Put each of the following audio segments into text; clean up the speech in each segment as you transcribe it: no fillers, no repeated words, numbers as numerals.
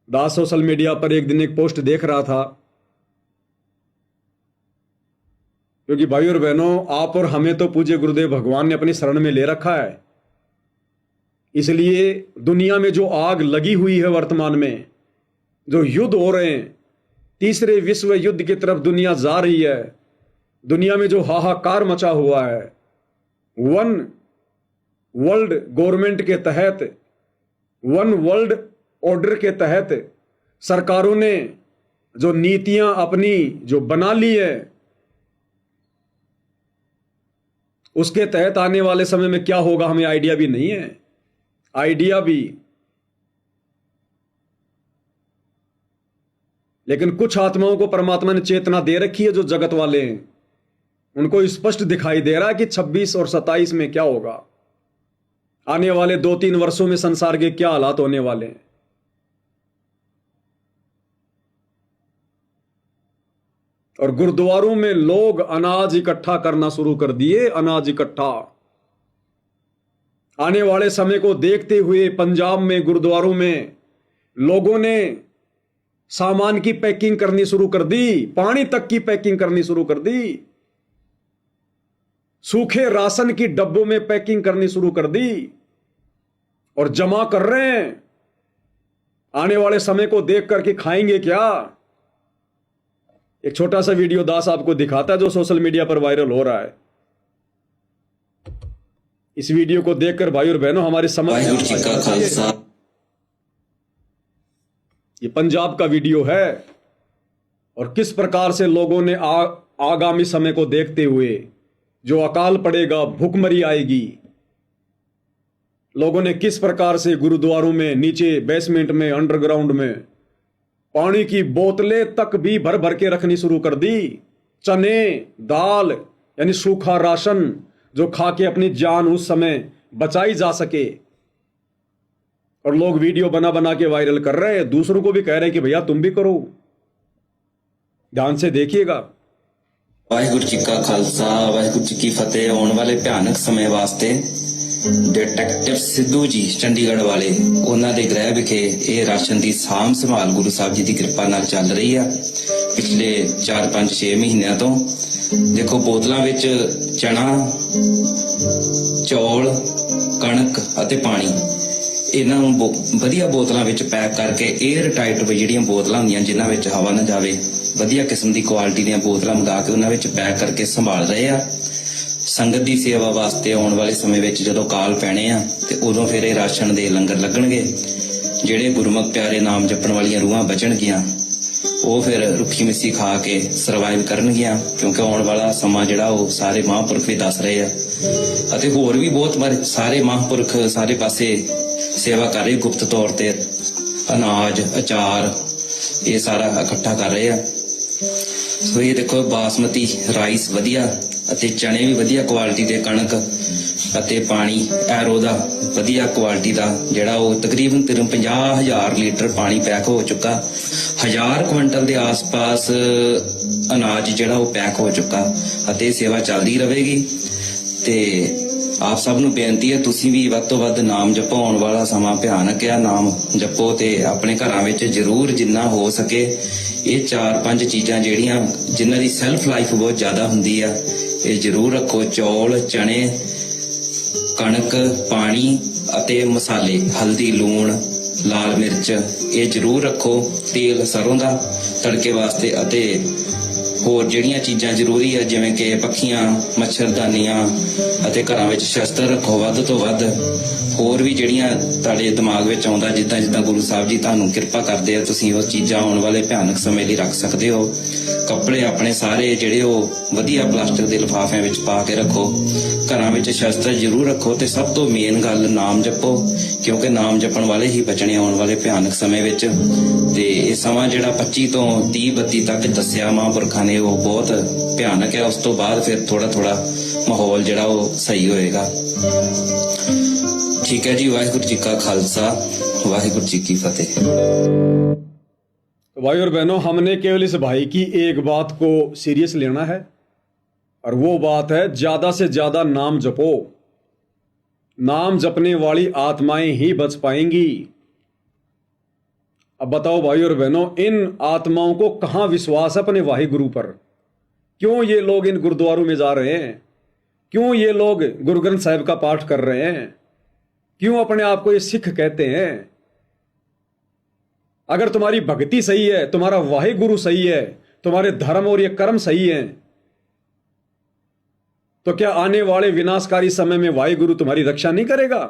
दास social media पर एक दिन एक पोस्ट देख रहा था, क्योंकि भाई और बहनों, आप और हमें तो पूज्य गुरुदेव भगवान ने अपनी शरण में ले रखा है। इसलिए दुनिया में जो आग लगी हुई है, वर्तमान में जो युद्ध हो रहे हैं, तीसरे विश्व युद्ध की तरफ दुनिया जा रही है, दुनिया में जो हाहाकार मचा हुआ है, वन वर्ल्ड गवर्नमेंट के तहत, वन वर्ल्ड ऑर्डर के तहत सरकारों ने जो नीतियां अपनी जो बना ली है, उसके तहत आने वाले समय में क्या होगा हमें आइडिया भी नहीं है। आइडिया भी, लेकिन कुछ आत्माओं को परमात्मा ने चेतना दे रखी है, जो जगत वाले हैं उनको स्पष्ट दिखाई दे रहा है कि 26 और 27 में क्या होगा, आने वाले 2-3 वर्षों में संसार के क्या हालात होने वाले हैं। और गुरुद्वारों में लोग अनाज इकट्ठा करना शुरू कर दिए, अनाज इकट्ठा। आने वाले समय को देखते हुए पंजाब में गुरुद्वारों में लोगों ने सामान की पैकिंग करनी शुरू कर दी, पानी तक की पैकिंग करनी शुरू कर दी, सूखे राशन की डब्बों में पैकिंग करनी शुरू कर दी और जमा कर रहे हैं। आने वाले समय को देख करके खाएंगे क्या। एक छोटा सा वीडियो दास आपको दिखाता है जो सोशल मीडिया पर वायरल हो रहा है। इस वीडियो को देखकर भाई और बहनों हमारी समझ में, ये पंजाब का वीडियो है और किस प्रकार से लोगों ने आगामी समय को देखते हुए जो अकाल पड़ेगा, भूखमरी आएगी, लोगों ने किस प्रकार से गुरुद्वारों में नीचे बेसमेंट में, अंडरग्राउंड में पानी की बोतलें तक भी भर भर के रखनी शुरू कर दी। चने, दाल यानी सूखा राशन जो खा के अपनी जान उस समय बचाई जा सके। और लोग वीडियो बना बना के वायरल कर रहे हैं, दूसरों को भी कह रहे हैं कि भैया तुम भी करो। ध्यान से देखिएगा। वाहिगुरु जी का खालसा, वाहिगुरु जी की फतेह। आने वाले भयानक समय वास्ते डिटेक्टिव सिद्धू जी चंडीगढ़ वाले ਉਹਨਾਂ ਦੇ ਗ੍ਰਹਿ ਵਿਖੇ ਇਹ ਰਾਸ਼ਨ ਦੀ ਸਾਂਭ ਸੰਭਾਲ ਗੁਰੂ ਸਾਹਿਬ ਜੀ ਦੀ ਕਿਰਪਾ ਨਾਲ ਚੱਲ ਰਹੀ ਆ ਪਿਛਲੇ 4-5-6 ਮਹੀਨਿਆਂ ਤੋਂ। ਦੇਖੋ ਬੋਤਲਾਂ ਵਿੱਚ ਚਣਾ, ਚੌਲ, ਕਣਕ ਅਤੇ ਪਾਣੀ ਇਹਨਾਂ ਨੂੰ ਵਧੀਆ ਬੋਤਲਾਂ ਵਿੱਚ ਪੈਕ ਕਰਕੇ 에ਅਰ ਟਾਈਟ ਜਿਹੜੀਆਂ ਬੋਤਲਾਂ ਹੁੰਦੀਆਂ ਜਿਨ੍ਹਾਂ ਵਿੱਚ ਹਵਾ ਨਾ ਜਾਵੇ, ਵਧੀਆ ਕਿਸਮ ਦੀ ਕੁਆਲਿਟੀ ਦੀਆਂ ਬੋਤਲਾਂ ਮੰਗਾ ਕੇ ਉਹਨਾਂ ਵਿੱਚ ਪੈਕ ਕਰਕੇ ਸੰਭਾਲ ਰਹੇ ਆ। ਸੰਗਤ ਦੀ ਸੇਵਾ ਵਾਸਤੇ ਆਉਣ ਵਾਲੇ ਸਮੇਂ ਵਿੱਚ ਜਦੋਂ ਕਾਲ ਪੈਣੇ ਆ ਤੇ ਉਦੋਂ ਫਿਰ ਇਹ ਰਾਸ਼ਨ ਦੇ ਲੰਗਰ ਲੱਗਣਗੇ। ਜਿਹੜੇ ਗੁਰਮੁਖ ਪਿਆਰੇ ਨਾਮ ਜਪਣ ਵਾਲੀਆਂ ਰੂਹਾਂ ਬਚਣਗੀਆਂ ਉਹ ਫਿਰ ਰੁੱਖੀ ਮਿੱਸੀ ਖਾ ਕੇ ਸਰਵਾਈਵ ਕਰਨਗੀਆਂ, ਕਿਉਂਕਿ ਆਉਣ ਵਾਲਾ ਸਮਾਂ ਜਿਹੜਾ ਉਹ ਸਾਰੇ ਮਹਾਂਪੁਰਖ ਵੀ ਦੱਸ ਰਹੇ ਆ ਅਤੇ ਹੋਰ ਵੀ ਬਹੁਤ ਸਾਰੇ ਮਹਾਂਪੁਰਖ ਸਾਰੇ ਪਾਸੇ ਸੇਵਾ ਕਰ ਰਹੇ ਗੁਪਤ ਤੌਰ ਤੇ। ਅਨਾਜ, ਅਚਾਰ ਇਹ ਸਾਰਾ ਇਕੱਠਾ ਕਰ ਰਹੇ ਆ। ਸੋ ਇਹ ਦੇਖੋ ਬਾਸਮਤੀ ਰਾਈਸ ਵਧੀਆ ਅਤੇ ਚਣੇ ਵੀ ਵਧੀਆ ਕੁਆਲਿਟੀ ਦੇ, ਕਣਕ ਅਤੇ ਪਾਣੀ ਐਰੋ ਦਾ ਵਧੀਆ ਕੁਆਲਿਟੀ ਦਾ ਜਿਹੜਾ ਉਹ ਤਕਰੀਬਨ 50,000 ਲੀਟਰ ਪਾਣੀ ਪੈਕ ਹੋ ਚੁੱਕਾ। 1000 ਕੁਇੰਟਲ ਦੇ ਆਸ-ਪਾਸ ਅਨਾਜ ਜਿਹੜਾ ਉਹ ਪੈਕ ਹੋ ਚੁੱਕਾ ਅਤੇ ਸੇਵਾ ਚੱਲਦੀ ਰਹੇਗੀ। ਤੇ ਆਪ ਸਭ ਨੂੰ ਬੇਨਤੀ ਹੈ ਤੁਸੀਂ ਵੀ ਵੱਧ ਤੋਂ ਵੱਧ ਨਾਮ ਜਪੋ। ਆਉਣ ਵਾਲਾ ਸਮਾਂ ਭਿਆਨਕ ਹੈ, ਨਾਮ ਜਪੋ ਤੇ ਆਪਣੇ ਘਰਾਂ ਵਿੱਚ ਜ਼ਰੂਰ ਜਿੰਨਾ ਹੋ ਸਕੇ ਇਹ 4-5 ਚੀਜ਼ਾਂ ਜਿਹੜੀਆਂ ਜਿਨ੍ਹਾਂ ਦੀ ਸੈਲਫ ਲਾਈਫ ਬਹੁਤ ਜ਼ਿਆਦਾ ਹੁੰਦੀ ਆ ਇਹ ਜ਼ਰੂਰ ਰੱਖੋ। ਚੌਲ, ਚਣੇ, ਕਣਕ, ਪਾਣੀ ਅਤੇ ਮਸਾਲੇ, ਹਲਦੀ, ਲੂਣ, ਲਾਲ ਮਿਰਚ ਇਹ ਜ਼ਰੂਰ ਰੱਖੋ। ਤੇਲ ਸਰੋਂ ਦਾ ਤੜਕੇ ਵਾਸਤੇ ਅਤੇ ਹੋਰ ਜਿਹੜੀਆਂ ਚੀਜ਼ਾਂ ਜ਼ਰੂਰੀ ਹੈ ਜਿਵੇਂ ਕਿ ਪੱਖੀਆਂ, ਮੱਛਰਦਾਨੀਆਂ ਅਤੇ ਘਰਾਂ ਵਿੱਚ ਸ਼ਸਤਰ ਰੱਖੋ ਵੱਧ ਤੋਂ ਵੱਧ। ਹੋਰ ਵੀ ਜਿਹੜੀਆਂ ਤੁਹਾਡੇ ਦਿਮਾਗ ਵਿੱਚ ਆਉਂਦਾ, ਜਿੱਦਾਂ ਜਿੱਦਾਂ ਗੁਰੂ ਸਾਹਿਬ ਜੀ ਤੁਹਾਨੂੰ ਕਿਰਪਾ ਕਰਦੇ ਆ ਤੁਸੀਂ ਉਹ ਚੀਜ਼ਾਂ ਆਉਣ ਵਾਲੇ ਭਿਆਨਕ ਸਮੇਂ ਲਈ ਰੱਖ ਸਕਦੇ ਹੋ। ਕੱਪੜੇ ਆਪਣੇ ਸਾਰੇ ਜਿਹੜੇ ਉਹ ਵਧੀਆ ਪਲਾਸਟਿਕ ਦੇ ਲਿਫਾਫਿਆਂ ਵਿੱਚ ਪਾ ਕੇ ਰੱਖੋ। ਘਰਾਂ ਵਿੱਚ ਸ਼ਸਤਰ ਜ਼ਰੂਰ ਰੱਖੋ ਤੇ ਸਭ ਤੋਂ ਮੇਨ ਗੱਲ ਨਾਮ ਜਪੋ, ਕਿਉਂਕਿ ਨਾਮ ਜਪਣ ਵਾਲੇ ਹੀ ਬਚਣੇ ਆਉਣ ਵਾਲੇ ਭਿਆਨਕ ਸਮੇਂ ਵਿੱਚ। ਤੇ ਇਹ ਸਮਾਂ ਜਿਹੜਾ 25 ਤੋਂ 30-32 ਤੱਕ ਦੱਸਿਆ ਮਹਾਂਪੁਰਖਾਂ ਨੇ ਉਹ ਬਹੁਤ ਭਿਆਨਕ ਹੈ। ਉਸ ਤੋਂ ਬਾਅਦ ਫਿਰ ਥੋੜਾ ਮਾਹੌਲ ਜਿਹੜਾ ਉਹ ਸਹੀ ਹੋਏਗਾ। ठीक है जी। वाहिगुरु जी का खालसा, वाहिगुरु जी की फतेह। भाई और बहनों, हमने केवल इस भाई की एक बात को सीरियस लेना है और वो बात है ज्यादा से ज्यादा नाम जपो। नाम जपने वाली आत्माएं ही बच पाएंगी। अब बताओ भाई और बहनों, इन आत्माओं को कहां विश्वास है अपने वाहे गुरु पर? क्यों ये लोग इन गुरुद्वारों में जा रहे हैं? क्यों ये लोग गुरु ग्रंथ साहिब का पाठ कर रहे हैं? क्यों अपने आप को ये सिख कहते हैं? अगर तुम्हारी भक्ति सही है, तुम्हारा वाहे गुरु सही है, तुम्हारे धर्म और ये कर्म सही है, तो क्या आने वाले विनाशकारी समय में वाहे गुरु तुम्हारी रक्षा नहीं करेगा?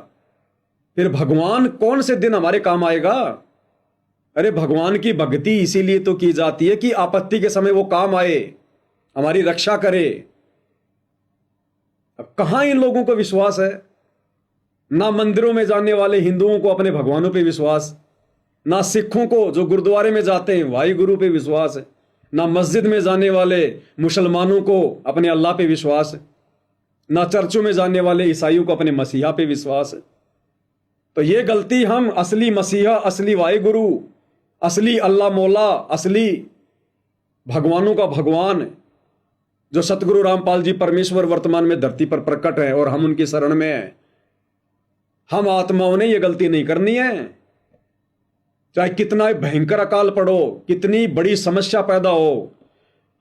फिर भगवान कौन से दिन हमारे काम आएगा? अरे भगवान की भक्ति इसीलिए तो की जाती है कि आपत्ति के समय वो काम आए, हमारी रक्षा करे। अब कहां इन लोगों को विश्वास है? ना मंदिरों में जाने वाले हिंदुओं को अपने भगवानों पे विश्वास, ना सिखों को जो गुरुद्वारे में जाते हैं वाहे गुरु पे विश्वास है, ना मस्जिद में जाने वाले मुसलमानों को अपने अल्लाह पे विश्वास है, ना चर्चों में जाने वाले ईसाइयों को अपने मसीहा पे विश्वास है। तो ये गलती हम असली मसीहा, असली वाहे गुरु, असली अल्लाह मौला, असली भगवानों का भगवान जो सतगुरु रामपाल जी परमेश्वर वर्तमान में धरती पर प्रकट है और हम उनकी शरण में हैं, हम आत्माओं ने यह गलती नहीं करनी है। चाहे कितना भयंकर अकाल पड़ो, कितनी बड़ी समस्या पैदा हो,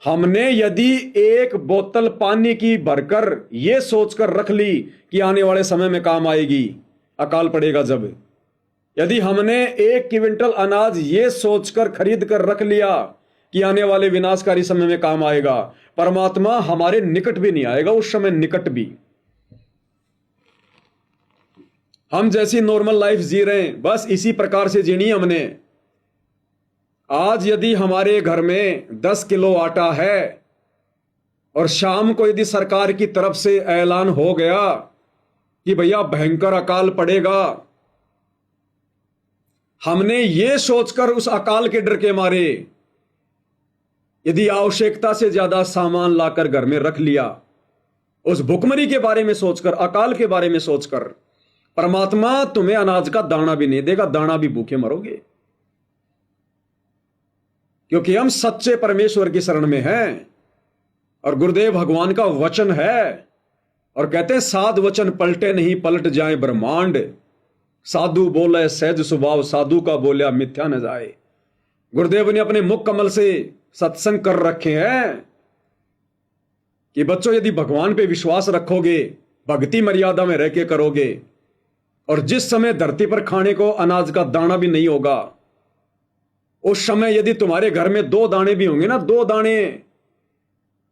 हमने यदि एक बोतल पानी की भरकर यह सोचकर रख ली कि आने वाले समय में काम आएगी, अकाल पड़ेगा जब, यदि हमने 1 क्विंटल अनाज ये सोचकर खरीद कर रख लिया कि आने वाले विनाशकारी समय में काम आएगा, परमात्मा हमारे निकट भी नहीं आएगा उस समय, निकट भी। हम जैसी नॉर्मल लाइफ जी रहे हैं, बस इसी प्रकार से जीनी हमने। आज यदि हमारे घर में 10 किलो आटा है और शाम को यदि सरकार की तरफ से ऐलान हो गया कि भैया भयंकर अकाल पड़ेगा, हमने ये सोचकर उस अकाल के डर के मारे यदि आवश्यकता से ज्यादा सामान लाकर घर में रख लिया, उस भुखमरी के बारे में सोचकर, अकाल के बारे में सोचकर, परमात्मा तुम्हें अनाज का दाना भी नहीं देगा, दाना भी भूखे मरोगे। क्योंकि हम सच्चे परमेश्वर की शरण में हैं और गुरुदेव भगवान का वचन है और कहते हैं साध वचन पलटे नहीं पलट जाए ब्रह्मांड, साधु बोले सहज स्वभाव, साधु का बोलिया मिथ्या न जाए। गुरुदेव ने अपने मुख कमल से सत्संग कर रखे हैं कि बच्चों यदि भगवान पे विश्वास रखोगे, भक्ति मर्यादा में रह के करोगे, और जिस समय धरती पर खाने को अनाज का दाना भी नहीं होगा, उस समय यदि तुम्हारे घर में 2 दाने भी होंगे ना, 2 दाने,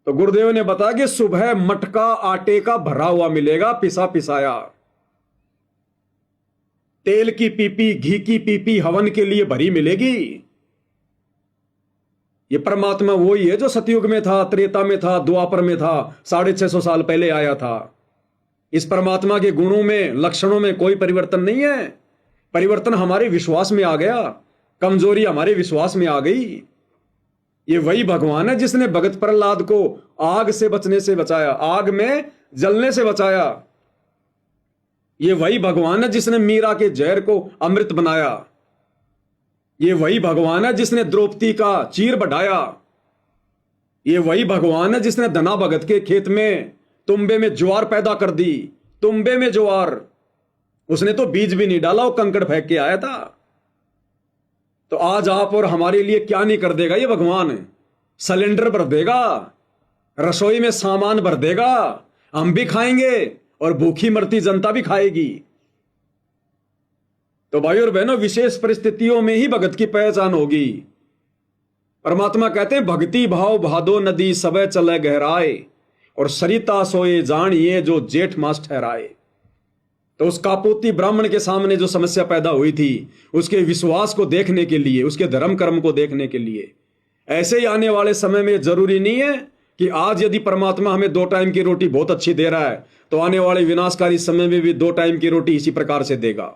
तो गुरुदेव ने बताया कि सुबह मटका आटे का भरा हुआ मिलेगा, पिसा पिसाया, तेल की पीपी, घी की पीपी हवन के लिए भरी मिलेगी। ये परमात्मा वही है जो सतयुग में था, त्रेता में था, द्वापर में था, 650 साल पहले आया था। इस परमात्मा के गुणों में, लक्षणों में कोई परिवर्तन नहीं है। परिवर्तन हमारे विश्वास में आ गया, कमजोरी हमारे विश्वास में आ गई। ये वही भगवान है जिसने भगत प्रहलाद को आग से बचने से बचाया, आग में जलने से बचाया। ये वही भगवान है जिसने मीरा के जहर को अमृत बनाया। ये वही भगवान है जिसने द्रौपदी का चीर बढ़ाया। ये वही भगवान है जिसने धना भगत के खेत में तुम्बे में ज्वार पैदा कर दी, तुम्बे में ज्वार। उसने तो बीज भी नहीं डाला, वो कंकड़ फेंक के आया था। तो आज आप और हमारे लिए क्या नहीं कर देगा ये भगवान? सिलेंडर भर देगा, रसोई में सामान भर देगा, हम भी खाएंगे और भूखी मरती जनता भी खाएगी। तो भाई और बहनों, विशेष परिस्थितियों में ही भगत की पहचान होगी। परमात्मा कहते हैं भक्ति भाव भादो नदी सबे चले गहराए, और सरिता सोए जानिए जो जेठ मास ठहराए। तो उस कापोती ब्राह्मण के सामने जो समस्या पैदा हुई थी, उसके विश्वास को देखने के लिए, उसके धर्म कर्म को देखने के लिए, ऐसे ही आने वाले समय में जरूरी नहीं है कि आज यदि परमात्मा हमें 2 टाइम की रोटी बहुत अच्छी दे रहा है, तो आने वाले विनाशकारी समय में भी 2 टाइम की रोटी इसी प्रकार से देगा।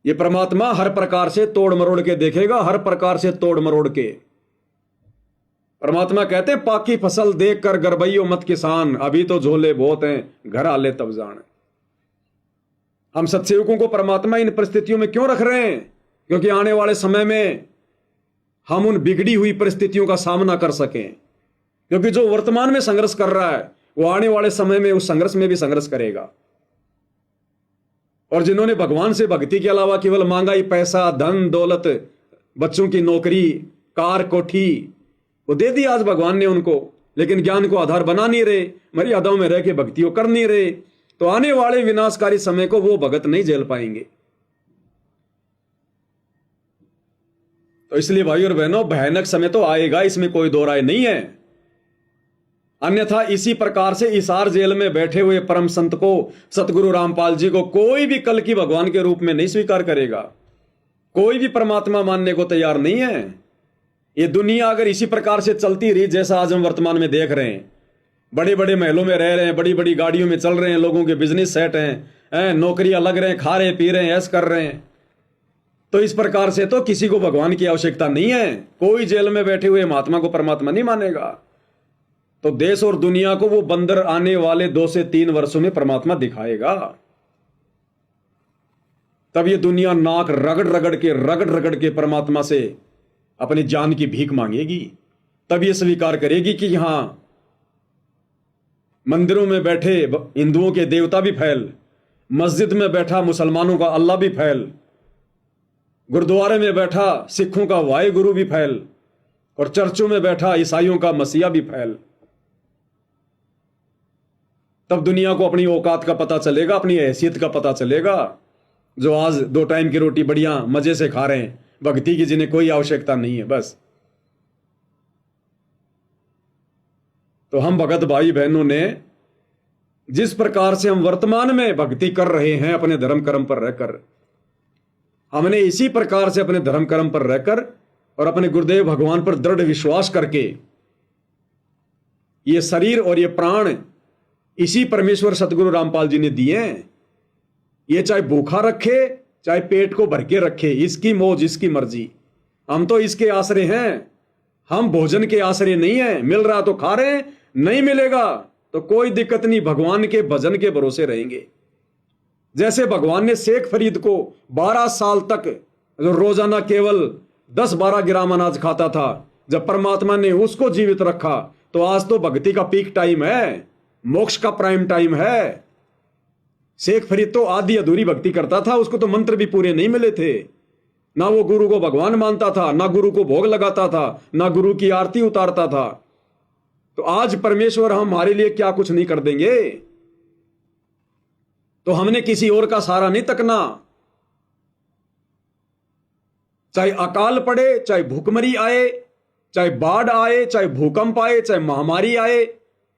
ये परमात्मा हर प्रकार से तोड़ मरोड़ के देखेगा, हर प्रकार से तोड़ मरोड़ के। परमात्मा कहते हैं पाकी फसल देख कर गरबैयो मत किसान, अभी तो झोले बहुत हैं, घर आले तब जान। हम सत्सेवकों को परमात्मा इन परिस्थितियों में क्यों रख रहे हैं? क्योंकि आने वाले समय में हम उन बिगड़ी हुई परिस्थितियों का सामना कर सकें। क्योंकि जो वर्तमान में संघर्ष कर रहा है, वो आने वाले समय में उस संघर्ष में भी संघर्ष करेगा। और जिन्होंने भगवान से भक्ति के अलावा केवल मांगा ही पैसा, धन दौलत, बच्चों की नौकरी, कार, कोठी, वो दे दी आज भगवान ने उनको, लेकिन ज्ञान को आधार बना नहीं रहे, मर्यादाओं में रह के भक्तियों कर नहीं रहे, तो आने वाले विनाशकारी समय को वो भगत नहीं झेल पाएंगे। तो इसलिए भाई और बहनों, भयानक समय तो आएगा, इसमें कोई दो राय नहीं है। अन्यथा इसी प्रकार से इसार जेल में बैठे हुए परम संत को, सतगुरु रामपाल जी को, कोई भी कल की भगवान के रूप में नहीं स्वीकार करेगा। कोई भी परमात्मा मानने को तैयार नहीं है। ये दुनिया अगर इसी प्रकार से चलती रही जैसा आज हम वर्तमान में देख रहे हैं, बड़े बड़े महलों में रह रहे हैं, बड़ी बड़ी गाड़ियों में चल रहे हैं, लोगों के बिजनेस सेट हैं, नौकरियां लग रहे हैं, खा रहे पी रहे हैं, ऐश कर रहे हैं, तो इस प्रकार से तो किसी को भगवान की आवश्यकता नहीं है। कोई जेल में बैठे हुए महात्मा को परमात्मा नहीं मानेगा। तो देश और दुनिया को वो बंदर आने वाले 2 से 3 वर्षों में परमात्मा दिखाएगा। तब ये दुनिया नाक रगड़ रगड़ के परमात्मा से अपनी जान की भीख मांगेगी। तब ये स्वीकार करेगी कि यहां मंदिरों में बैठे हिंदुओं के देवता भी फैल, मस्जिद में बैठा मुसलमानों का अल्लाह भी फैल, गुरुद्वारे में बैठा सिखों का वाहे गुरु भी फैल, और चर्चों में बैठा ईसाइयों का मसीहा भी फैल। तब दुनिया को अपनी औकात का पता चलेगा, अपनी हैसियत का पता चलेगा। जो आज 2 टाइम की रोटी बढ़िया मजे से खा रहे हैं, भक्ति की जिन्हें कोई आवश्यकता नहीं है बस। तो हम भगत भाई बहनों ने जिस प्रकार से हम वर्तमान में भक्ति कर रहे हैं अपने धर्म कर्म पर रहकर, हमने इसी प्रकार से अपने धर्म कर्म पर रहकर और अपने गुरुदेव भगवान पर दृढ़ विश्वास करके ये शरीर और ये प्राण इसी परमेश्वर सतगुरु रामपाल जी ने दिए हैं। ये चाहे भूखा रखे चाहे पेट को भर के रखे, इसकी मौज इसकी मर्जी। हम तो इसके आश्रय हैं, हम भोजन के आश्रय नहीं है। मिल रहा तो खा रहे हैं, नहीं मिलेगा तो कोई दिक्कत नहीं, भगवान के भजन के भरोसे रहेंगे। जैसे भगवान ने शेख फरीद को 12 साल तक रोजाना केवल 10-12 ग्राम अनाज खाता था, जब परमात्मा ने उसको जीवित रखा, तो आज तो भक्ति का पीक टाइम है, मोक्ष का प्राइम टाइम है। शेख फरीद तो आधी अधूरी भक्ति करता था, उसको तो मंत्र भी पूरे नहीं मिले थे। ना वो गुरु को भगवान मानता था, ना गुरु को भोग लगाता था, ना गुरु की आरती उतारता था। तो आज परमेश्वर हमारे लिए क्या कुछ नहीं कर देंगे। तो हमने किसी और का सहारा नहीं तकना। चाहे अकाल पड़े, चाहे भूखमरी आए, चाहे बाढ़ आए, चाहे भूकंप आए, चाहे महामारी आए,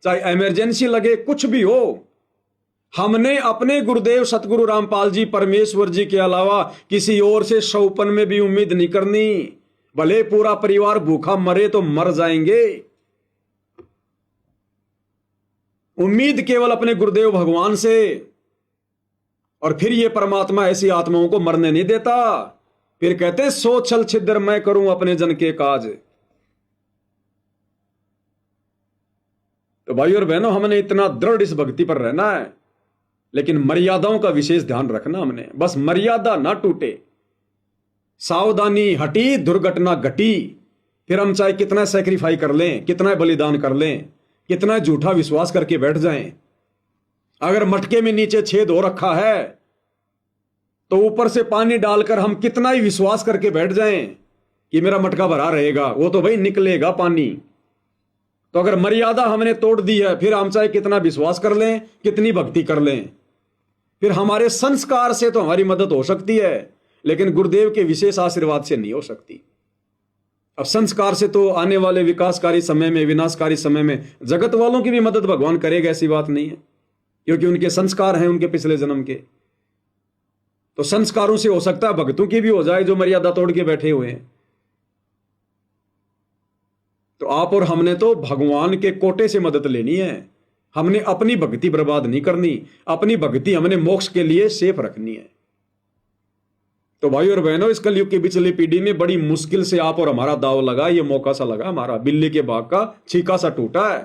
चाहे इमरजेंसी लगे, कुछ भी हो, हमने अपने गुरुदेव सतगुरु रामपाल जी परमेश्वर जी के अलावा किसी और से सौपन में भी उम्मीद नहीं करनी। भले पूरा परिवार भूखा मरे तो मर जाएंगे। उम्मीद केवल अपने गुरुदेव भगवान से। और फिर ये परमात्मा ऐसी आत्माओं को मरने नहीं देता। फिर कहते सो छल छिद्र मैं करूं अपने जन के काज। तो भाई और बहनों, हमने इतना दृढ़ इस भक्ति पर रहना है, लेकिन मर्यादाओं का विशेष ध्यान रखना। हमने बस मर्यादा ना टूटे, सावधानी हटी दुर्घटना घटी। फिर हम चाहे कितना सैक्रिफाई कर लें, कितना बलिदान कर लें, कितना झूठा विश्वास करके बैठ जाएं, अगर मटके में नीचे छेद हो रखा है तो ऊपर से पानी डालकर हम कितना ही विश्वास करके बैठ जाएं कि मेरा मटका भरा रहेगा, वो तो भाई निकलेगा पानी। तो अगर मर्यादा हमने तोड़ दी है, फिर हम चाहे कितना विश्वास कर लें, कितनी भक्ति कर लें, फिर हमारे संस्कार से तो हमारी मदद हो सकती है, लेकिन गुरुदेव के विशेष आशीर्वाद से नहीं हो सकती। अब संस्कार से तो आने वाले विकासकारी समय में, विनाशकारी समय में जगत वालों की भी मदद भगवान करेगा, ऐसी बात नहीं है, क्योंकि उनके संस्कार हैं उनके पिछले जन्म के। तो संस्कारों से हो सकता है भक्तों की भी हो जाए जो मर्यादा तोड़ के बैठे हुए हैं। तो आप और हमने तो भगवान के कोटे से मदद लेनी है। हमने अपनी भक्ति बर्बाद नहीं करनी, अपनी भक्ति हमने मोक्ष के लिए सेफ रखनी है। तो भाई और बहनों, इस कलयुग की पिछली पीढ़ी में बड़ी मुश्किल से आप और हमारा दाव लगा, ये मौका सा लगा हमारा, बिल्ली के भाग का छीका सा टूटा है।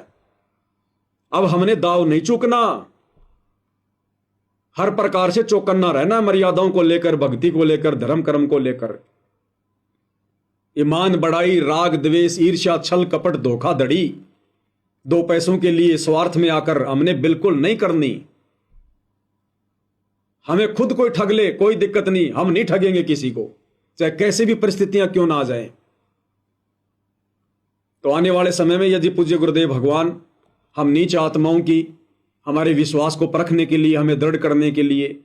अब हमने दाव नहीं चूकना, हर प्रकार से चौकन्ना रहना, मर्यादाओं को लेकर, भक्ति को लेकर, धर्म कर्म को लेकर। ईमान बढ़ाई, राग द्वेष, ईर्ष्या, छल कपट, धोखाधड़ी, 2 पैसों के लिए स्वार्थ में आकर हमने बिल्कुल नहीं करनी। हमें खुद कोई ठग ले कोई दिक्कत नहीं, हम नहीं ठगेंगे किसी को, चाहे कैसी भी परिस्थितियां क्यों ना आ जाए। तो आने वाले समय में यदि पूज्य गुरुदेव भगवान हम नीच आत्माओं की हमारे विश्वास को परखने के लिए, हमें दृढ़ करने के लिए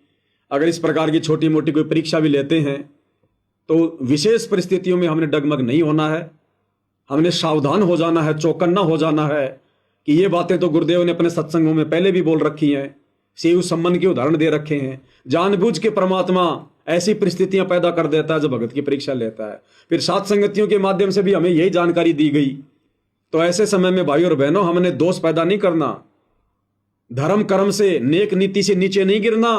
अगर इस प्रकार की छोटी मोटी कोई परीक्षा भी लेते हैं तो विशेष परिस्थितियों में हमने डगमग नहीं होना है, हमने सावधान हो जाना है, चौकन्ना हो जाना है कि ये बातें तो गुरुदेव ने अपने सत्संगों में पहले भी बोल रखी हैं, शिव सम्मन के उदाहरण दे रखे हैं। जानबूझ के परमात्मा ऐसी परिस्थितियां पैदा कर देता है जो भगत की परीक्षा लेता है। फिर सात संगतियों के माध्यम से भी हमें यही जानकारी दी गई। तो ऐसे समय में भाई और बहनों, हमने दोष पैदा नहीं करना, धर्म कर्म से, नेक नीति से नीचे नहीं गिरना।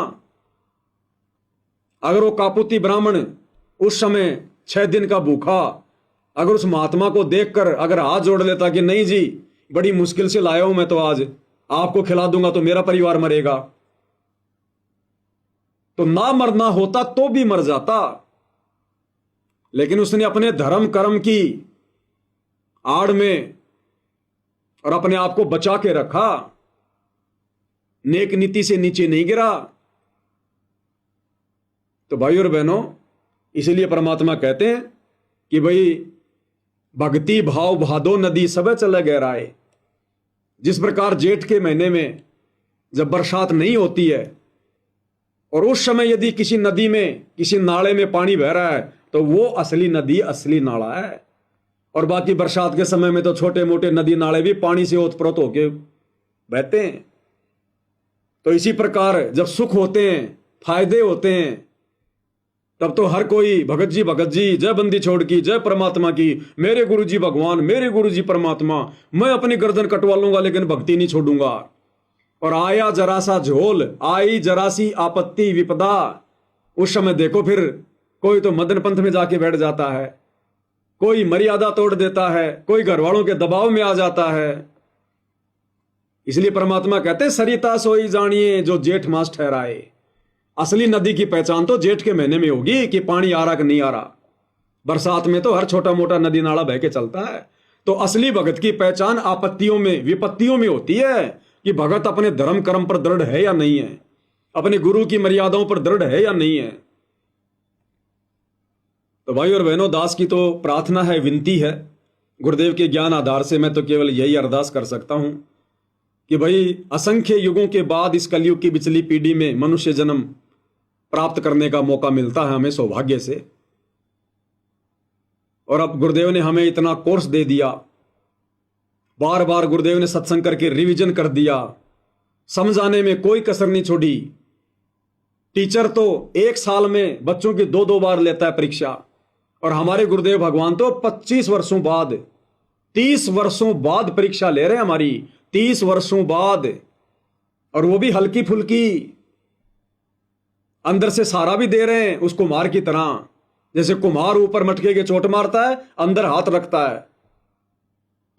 अगर वो कापुती ब्राह्मण उस समय 6 दिन का भूखा अगर उस महात्मा को देखकर अगर हाथ जोड़ लेता कि नहीं जी बड़ी मुश्किल से लाया हूं मैं, तो आज आपको खिला दूंगा तो मेरा परिवार मरेगा, तो ना मरना होता तो भी मर जाता। लेकिन उसने अपने धर्म कर्म की आड़ में और अपने आप को बचा के रखा, नेक नीति से नीचे नहीं गिरा। तो भाई और बहनों, इसलिए परमात्मा कहते हैं कि भाई भक्ति भाव भादो नदी सब चले गहराए। जिस प्रकार जेठ के महीने में जब बरसात नहीं होती है और उस समय यदि किसी नदी में, किसी नाले में पानी बह रहा है तो वो असली नदी, असली नाला है। और बाकी बरसात के समय में तो छोटे मोटे नदी नाले भी पानी से ओतप्रोत होके बहते हैं। तो इसी प्रकार जब सुख होते हैं, फायदे होते हैं, तब तो हर कोई भगत जी, जय बंदी छोड़ की, जय परमात्मा की, मेरे गुरु जी भगवान, मेरे गुरु जी परमात्मा, मैं अपनी गर्दन कटवा लूंगा लेकिन भक्ति नहीं छोड़ूंगा। और आया जरा सा झोल, आई जरा सी आपत्ति विपदा, उस समय देखो फिर कोई तो मदन पंथ में जाके बैठ जाता है, कोई मर्यादा तोड़ देता है, कोई घर वालों के दबाव में आ जाता है। इसलिए परमात्मा कहते हैं सरिता सोई जानिए जो जेठ मास ठहराए। असली नदी की पहचान तो जेठ के महीने में होगी कि पानी आ रहा कि नहीं आ रहा। बरसात में तो हर छोटा मोटा नदी नाला बह के चलता है। तो असली भगत की पहचान आपत्तियों में, विपत्तियों में होती है कि भगत अपने धर्म कर्म पर दृढ़ है या नहीं है, अपने गुरु की मर्यादाओं पर दृढ़ है या नहीं है। तो भाई और बहनों, दास की तो प्रार्थना है, विनती है, गुरुदेव के ज्ञान आधार से मैं तो केवल यही अरदास कर सकता हूं कि भाई असंख्य युगों के बाद इस कलयुग की बिचली पीढ़ी में मनुष्य जन्म प्राप्त करने का मौका मिलता है हमें सौभाग्य से। और अब गुरुदेव ने हमें इतना कोर्स दे दिया, बार बार गुरुदेव ने सत्संग करके रिवीजन कर दिया, समझाने में कोई कसर नहीं छोड़ी। टीचर तो 1 साल में बच्चों की 2-2 बार लेता है परीक्षा, और हमारे गुरुदेव भगवान तो 25 वर्षों बाद, 30 वर्षों बाद परीक्षा ले रहे हैं हमारी, 30 वर्षों बाद, और वो भी हल्की फुल्की, अंदर से सारा भी दे रहे हैं उस कुम्हार की तरह। जैसे कुम्हार ऊपर मटके के चोट मारता है, अंदर हाथ रखता है।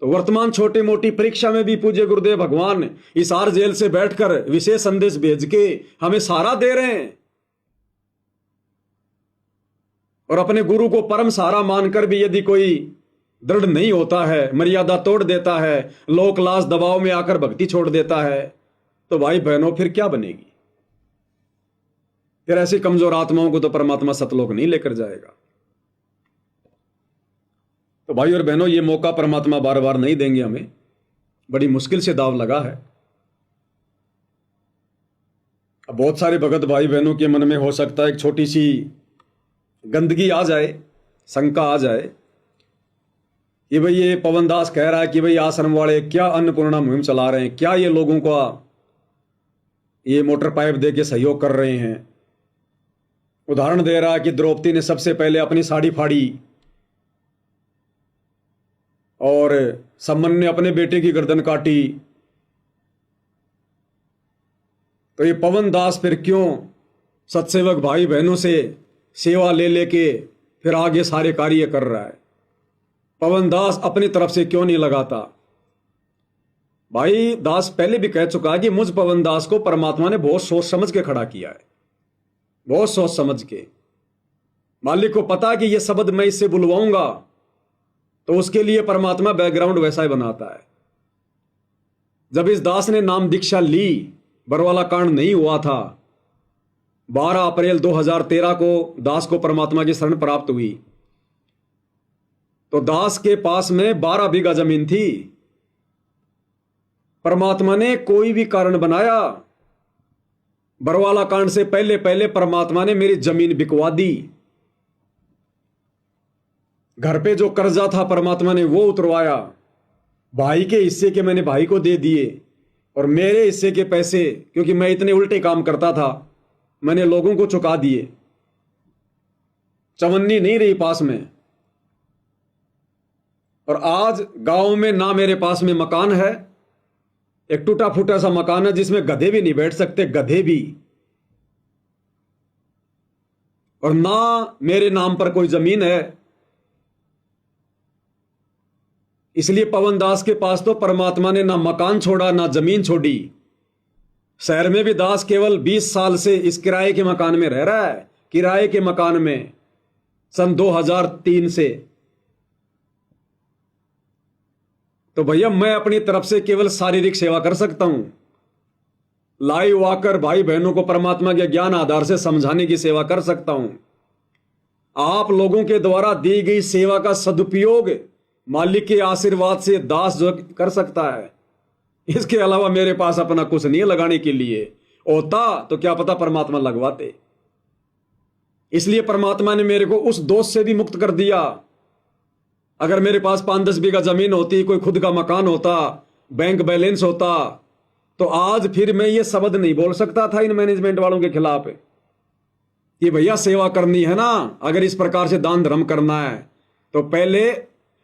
तो वर्तमान छोटी मोटी परीक्षा में भी पूज्य गुरुदेव भगवान हिसार जेल से बैठकर विशेष संदेश भेज के हमें सारा दे रहे हैं। और अपने गुरु को परम सहारा मानकर भी यदि कोई दृढ़ नहीं होता है, मर्यादा तोड़ देता है, लोक लाज दबाव में आकर भक्ति छोड़ देता है, तो भाई बहनों फिर क्या बनेगी? फिर ऐसी कमजोर आत्माओं को तो परमात्मा सतलोक नहीं लेकर जाएगा। तो भाई और बहनों, ये मौका परमात्मा बार बार नहीं देंगे हमें, बड़ी मुश्किल से दाव लगा है। अब बहुत सारे भगत भाई बहनों के मन में हो सकता है एक छोटी सी गंदगी आ जाए, शंका आ जाए कि भाई ये पवन दास कह रहा है कि भाई आश्रम वाले क्या अन्नपूर्णा मुहिम चला रहे हैं, क्या ये लोगों का ये मोटर पाइप दे के सहयोग कर रहे हैं। उदाहरण दे रहा है कि द्रौपदी ने सबसे पहले अपनी साड़ी फाड़ी और सम्मन ने अपने बेटे की गर्दन काटी। तो ये पवन दास फिर क्यों सत्सेवक भाई बहनों से सेवा ले लेके फिर आगे सारे कार्य कर रहा है? पवन दास अपनी तरफ से क्यों नहीं लगाता? भाई दास पहले भी कह चुका है कि मुझ पवन दास को परमात्मा ने बहुत सोच समझ के खड़ा किया है, बहुत सोच समझ के। मालिक को पता कि ये शब्द मैं इससे बुलवाऊंगा, तो उसके लिए परमात्मा बैकग्राउंड वैसा ही बनाता है। जब इस दास ने नाम दीक्षा ली, बरवाला कांड नहीं हुआ था, 12 अप्रैल 2013 को दास को परमात्मा की शरण प्राप्त हुई। तो दास के पास में 12 बीघा जमीन थी। परमात्मा ने कोई भी कारण बनाया, बरवाला कांड से पहले पहले परमात्मा ने मेरी जमीन बिकवा दी। घर पे जो कर्जा था परमात्मा ने वो उतरवाया। भाई के हिस्से के मैंने भाई को दे दिए, और मेरे हिस्से के पैसे, क्योंकि मैं इतने उल्टे काम करता था, मैंने लोगों को चुका दिए। चवन्नी नहीं रही पास में। और आज गांव में ना मेरे पास में मकान है, एक टूटा फूटा सा मकान है जिसमें गधे भी नहीं बैठ सकते, गधे भी। और ना मेरे नाम पर कोई जमीन है। इसलिए पवन दास के पास तो परमात्मा ने ना मकान छोड़ा ना जमीन छोड़ी। शहर में भी दास केवल 20 साल से इस किराए के मकान में रह रहा है, किराए के मकान में, सन 2003 से। तो भैया मैं अपनी तरफ से केवल शारीरिक सेवा कर सकता हूं, लाइव आकर भाई बहनों को परमात्मा के ज्ञान आधार से समझाने की सेवा कर सकता हूं। आप लोगों के द्वारा दी गई सेवा का सदुपयोग मालिक के आशीर्वाद से दास जो कर सकता है। इसके अलावा मेरे पास अपना कुछ नहीं है लगाने के लिए। होता तो क्या पता परमात्मा लगवाते। इसलिए परमात्मा ने मेरे को उस दोष से भी मुक्त कर दिया। अगर मेरे पास 5-10 बीघा जमीन होती, कोई खुद का मकान होता, बैंक बैलेंस होता, तो आज फिर मैं ये शब्द नहीं बोल सकता था इन मैनेजमेंट वालों के खिलाफ कि भैया सेवा करनी है ना, अगर इस प्रकार से दान धर्म करना है तो पहले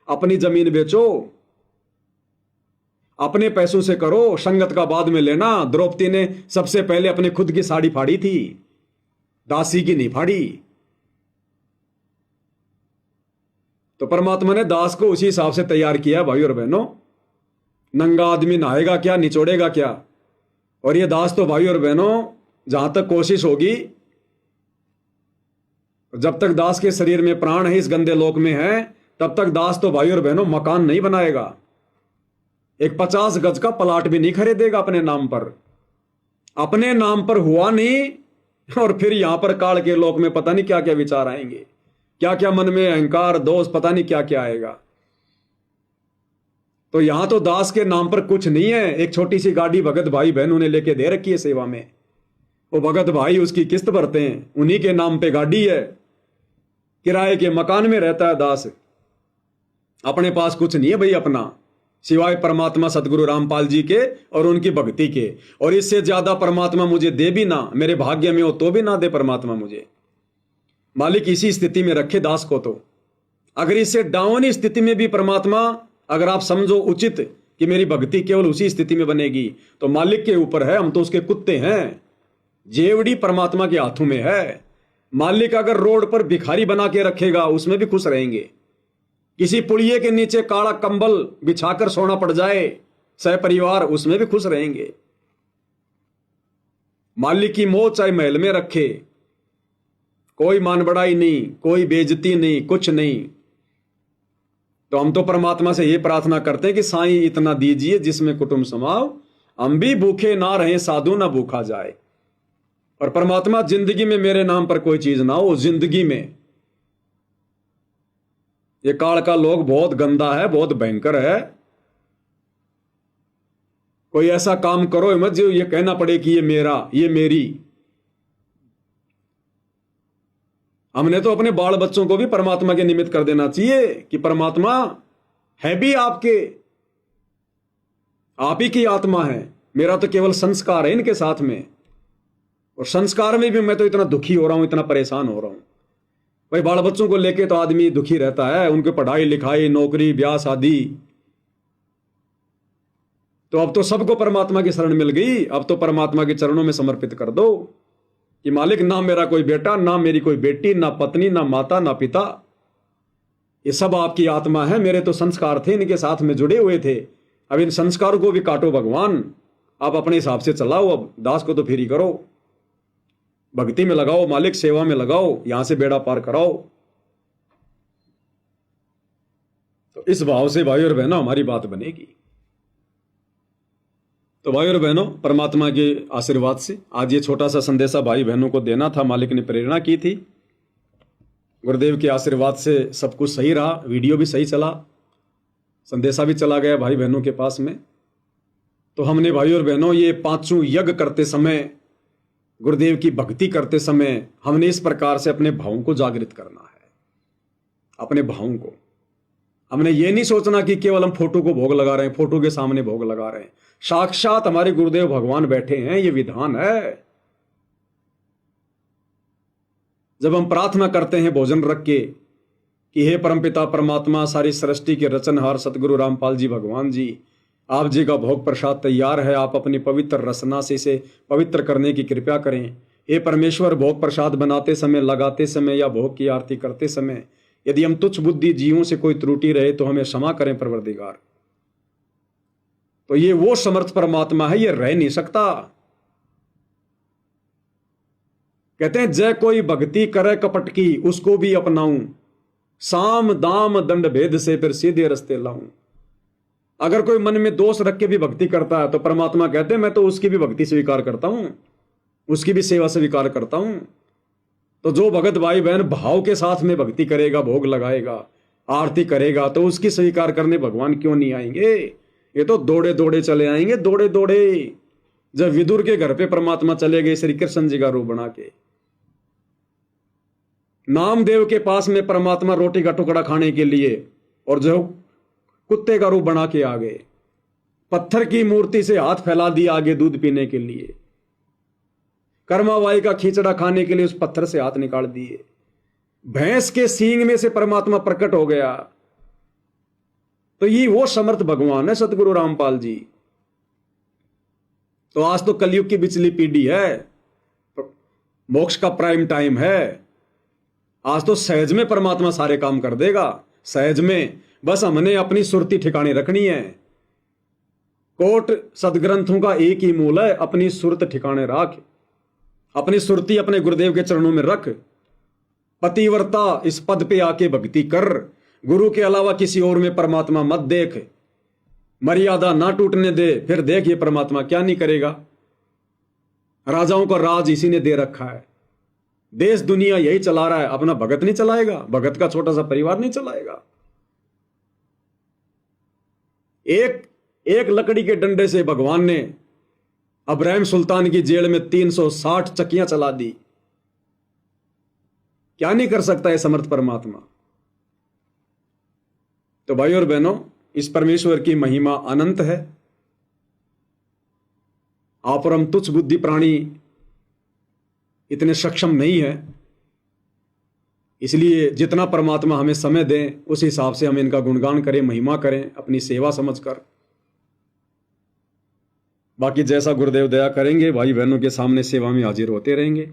अपनी जमीन बेचो, अपने पैसों से करो, संगत का बाद में लेना। द्रौपदी ने सबसे पहले अपने खुद की साड़ी फाड़ी थी, दासी की नहीं फाड़ी। तो परमात्मा ने दास को उसी हिसाब से तैयार किया। भाई और बहनों, नंगा आदमी नहाएगा क्या, निचोड़ेगा क्या? और ये दास तो भाई और बहनों, जहां तक कोशिश होगी, जब तक दास के शरीर में प्राण है, इस गंदे लोक में है, तब तक दास तो भाई और बहनों मकान नहीं बनाएगा, एक 50 गज का प्लाट भी नहीं खरीदेगा अपने नाम पर। अपने नाम पर हुआ नहीं, और फिर यहां पर काल के लोक में पता नहीं क्या क्या विचार आएंगे, क्या क्या मन में अहंकार दोष पता नहीं क्या क्या आएगा। तो यहां तो दास के नाम पर कुछ नहीं है। एक छोटी सी गाड़ी भगत भाई बहनों ने लेके दे रखी है सेवा में। वो भगत भाई उसकी किस्त भरते हैं, उन्हीं के नाम पे गाड़ी है, किराए के मकान में रहता है दास। अपने पास कुछ नहीं है भाई अपना, सिवाय परमात्मा सतगुरु रामपाल जी के और उनकी भक्ति के। और इससे ज्यादा परमात्मा मुझे दे भी ना, मेरे भाग्य में हो तो भी ना दे परमात्मा मुझे। मालिक इसी स्थिति में रखे दास को। तो अगर इससे डाउन स्थिति में भी परमात्मा, अगर आप समझो उचित कि मेरी भक्ति केवल उसी स्थिति में बनेगी, तो मालिक के ऊपर है, हम तो उसके कुत्ते हैं। जेवड़ी परमात्मा के हाथों में है। मालिक अगर रोड पर भिखारी बना के रखेगा, उसमें भी खुश रहेंगे। किसी पुड़िये के नीचे काला कंबल बिछाकर सोना पड़ जाए सह परिवार, उसमें भी खुश रहेंगे। मालिक की मोह चाहे महल में रखे, कोई मान बढ़ाई नहीं, कोई बेइज्जती नहीं, कुछ नहीं। तो हम तो परमात्मा से ये प्रार्थना करते हैं कि साईं इतना दीजिए जिसमें कुटुंब समाओ, हम भी भूखे ना रहे, साधु ना भूखा जाए। और परमात्मा जिंदगी में मेरे नाम पर कोई चीज ना हो, जिंदगी में। ये काल का लोग बहुत गंदा है, बहुत भयंकर है। कोई ऐसा काम करो मत जो ये कहना पड़े कि ये मेरा, ये मेरी। हमने तो अपने बाल बच्चों को भी परमात्मा के निमित्त कर देना चाहिए कि परमात्मा है भी आपके, आप ही की आत्मा है, मेरा तो केवल संस्कार है इनके साथ में। और संस्कार में भी मैं तो इतना दुखी हो रहा हूं, इतना परेशान हो रहा हूं। भाई बाल बच्चों को लेके तो आदमी दुखी रहता है, उनके पढ़ाई लिखाई, नौकरी, ब्याह शादी। तो अब तो सबको परमात्मा की शरण मिल गई। अब तो परमात्मा के चरणों में समर्पित कर दो कि मालिक, ना मेरा कोई बेटा, ना मेरी कोई बेटी, ना पत्नी, ना माता, ना पिता, ये सब आपकी आत्मा है। मेरे तो संस्कार थे, इनके साथ में जुड़े हुए थे। अब इन संस्कारों को भी काटो भगवान, आप अपने हिसाब से चलाओ। अब दास को तो फ्री करो, भक्ति में लगाओ, मालिक सेवा में लगाओ, यहां से बेड़ा पार कराओ। तो इस भाव से भाई और बहनों हमारी बात बनेगी। तो भाई और बहनों, परमात्मा के आशीर्वाद से आज ये छोटा सा संदेशा भाई बहनों को देना था। मालिक ने प्रेरणा की थी, गुरुदेव के आशीर्वाद से सब कुछ सही रहा, वीडियो भी सही चला, संदेशा भी चला गया भाई बहनों के पास में। तो हमने भाई और बहनों ये पांचों यज्ञ करते समय, गुरुदेव की भक्ति करते समय, हमने इस प्रकार से अपने भावों को जागृत करना है। अपने भावों को हमने ये नहीं सोचना कि केवल हम फोटो को भोग लगा रहे हैं, फोटो के सामने भोग लगा रहे हैं। साक्षात हमारे गुरुदेव भगवान बैठे हैं, ये विधान है। जब हम प्रार्थना करते हैं भोजन रख के कि हे परमपिता परमात्मा, सारी सृष्टि के रचनहार सतगुरु रामपाल जी भगवान जी, आप जी का भोग प्रसाद तैयार है, आप अपनी पवित्र रसना से इसे पवित्र करने की कृपा करें। हे परमेश्वर, भोग प्रसाद बनाते समय, लगाते समय या भोग की आरती करते समय यदि हम तुच्छ बुद्धि जीवों से कोई त्रुटि रहे तो हमें क्षमा करें परवरदिगार। तो ये वो समर्थ परमात्मा है, ये रह नहीं सकता। कहते हैं जय कोई भक्ति करे कपट की, उसको भी अपनाऊं, साम दाम दंड भेद से फिर सीधे रस्ते लाऊं। अगर कोई मन में दोष रख के भी भक्ति करता है तो परमात्मा कहते हैं मैं तो उसकी भी भक्ति स्वीकार करता हूं, उसकी भी सेवा स्वीकार करता हूं। तो जो भगत भाई बहन भाव के साथ में भक्ति करेगा, भोग लगाएगा, आरती करेगा, तो उसकी स्वीकार करने भगवान क्यों नहीं आएंगे? ये तो दौड़े दौड़े चले आएंगे, दौड़े दौड़े। जब विदुर के घर पे परमात्मा चले गए श्री कृष्ण जी का रूप बना के, नामदेव के पास में परमात्मा रोटी का टुकड़ा खाने के लिए, और जो कुत्ते का रूप बना के आ गए, पत्थर की मूर्ति से हाथ फैला दिया आगे दूध पीने के लिए, कर्माबाई का खिचड़ा खाने के लिए उस पत्थर से हाथ निकाल दिए, भैंस के सींग में से परमात्मा प्रकट हो गया। तो ये वो समर्थ भगवान है सतगुरु रामपाल जी। तो आज तो कलयुग की बिचली पीढ़ी है, मोक्ष का प्राइम टाइम है। आज तो सहज में परमात्मा सारे काम कर देगा, सहज में। बस हमने अपनी सुरती ठिकाने रखनी है। कोट सदग्रंथों का एक ही मूल है, अपनी सुरत ठिकाने रख, अपनी सुरती अपने गुरुदेव के चरणों में रख। पतिव्रता इस पद पे आके भक्ति कर, गुरु के अलावा किसी और में परमात्मा मत देख, मर्यादा ना टूटने दे, फिर देख ये परमात्मा क्या नहीं करेगा। राजाओं का राज इसी ने दे रखा है, देश दुनिया यही चला रहा है, अपना भगत नहीं चलाएगा, भगत का छोटा सा परिवार नहीं चलाएगा। एक लकड़ी के डंडे से भगवान ने अब्राहिम सुल्तान की जेल में 360 चक्कियां चला दी। क्या नहीं कर सकता है समर्थ परमात्मा? तो भाई और बहनों, इस परमेश्वर की महिमा अनंत है। आप और हम तुच्छ बुद्धि प्राणी इतने सक्षम नहीं है, इसलिए जितना परमात्मा हमें समय दें उस हिसाब से हम इनका गुणगान करें, महिमा करें, अपनी सेवा समझकर। बाकी जैसा गुरुदेव दया करेंगे भाई बहनों के सामने सेवा में हाजिर होते रहेंगे।